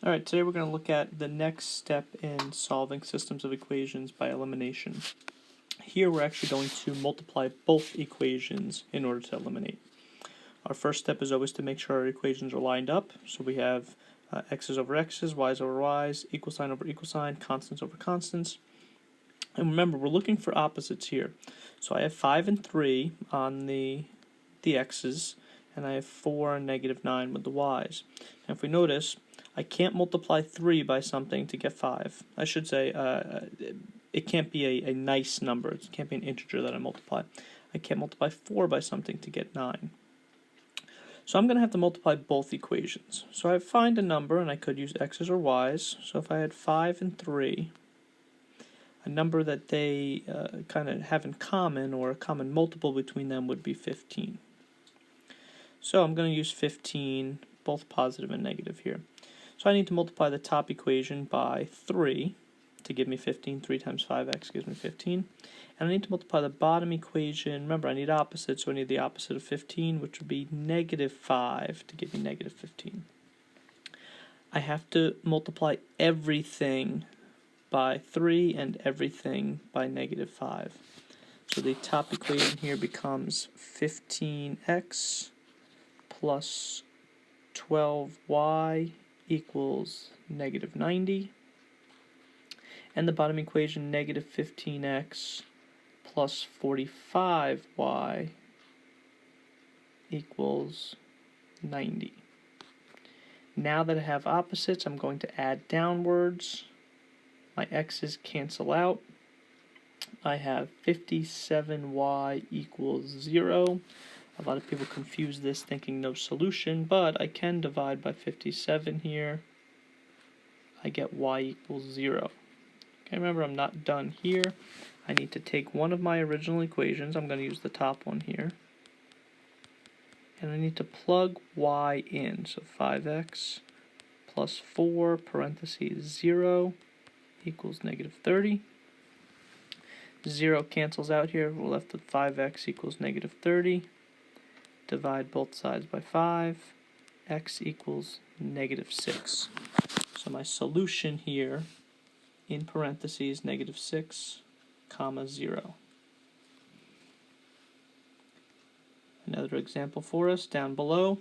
Alright, today we're going to look at the next step in solving systems of equations by elimination. Here we're actually going to multiply both equations in order to eliminate. Our first step is always to make sure our equations are lined up. So we have x's over x's, y's over y's, equal sign over equal sign, constants over constants. And remember, we're looking for opposites here. So I have 5 and 3 on the x's, and I have 4 and -9 with the y's. And if we notice, I can't multiply 3 by something to get 5. I should say it can't be a nice number. It can't be an integer that I multiply. I can't multiply 4 by something to get 9. So I'm going to have to multiply both equations. So I find a number, and I could use x's or y's. So if I had 5 and 3, a number that they kind of have in common, or a common multiple between them, would be 15. So I'm going to use 15, both positive and negative here. So I need to multiply the top equation by 3 to give me 15. 3 times 5x gives me 15. And I need to multiply the bottom equation. Remember, I need opposites, so I need the opposite of 15, which would be -5 to give me -15. I have to multiply everything by 3 and everything by -5. So the top equation here becomes 15x plus 12y equals -90, and the bottom equation -15x plus 45y equals 90. Now that I have opposites, I'm going to add downwards. My x's cancel out. I have 57y equals 0. A lot of people confuse this thinking no solution, but I can divide by 57 here. I get y equals 0. Okay, remember, I'm not done here. I need to take one of my original equations. I'm going to use the top one here. And I need to plug y in. So 5x plus 4 parentheses 0 equals -30. 0 cancels out here. We're left with 5x equals -30. Divide both sides by 5, x equals -6. So my solution here, in parentheses, -6, comma 0. Another example for us down below.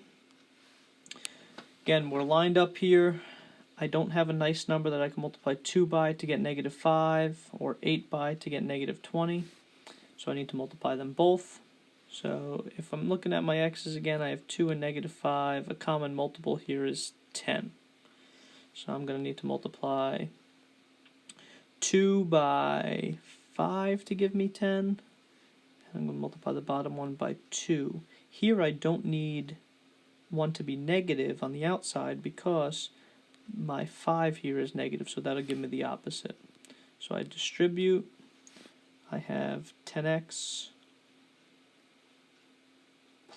Again, we're lined up here. I don't have a nice number that I can multiply 2 by to get -5, or 8 by to get -20. So I need to multiply them both. So if I'm looking at my x's again, I have 2 and -5. A common multiple here is 10. So I'm going to need to multiply 2 by 5 to give me 10. And I'm going to multiply the bottom one by 2. Here I don't need one to be negative on the outside because my 5 here is negative, so that'll give me the opposite. So I distribute. I have 10x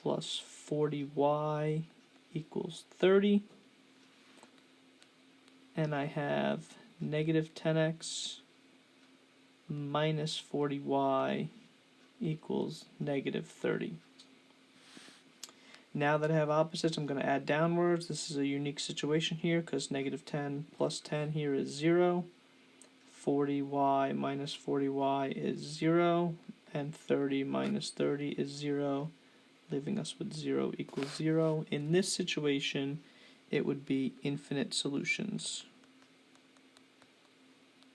plus 40y equals 30, and I have -10x minus 40y equals -30. Now that I have opposites, I'm going to add downwards. This is a unique situation here because -10 plus 10 here is 0, 40y minus 40y is 0, and 30 minus 30 is 0. Leaving us with 0 equals 0. In this situation, it would be infinite solutions,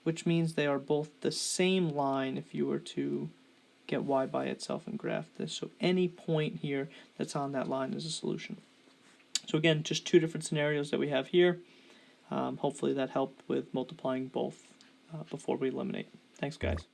which means they are both the same line if you were to get y by itself and graph this. So any point here that's on that line is a solution. So again, just two different scenarios that we have here. Hopefully that helped with multiplying both before we eliminate. Thanks, guys.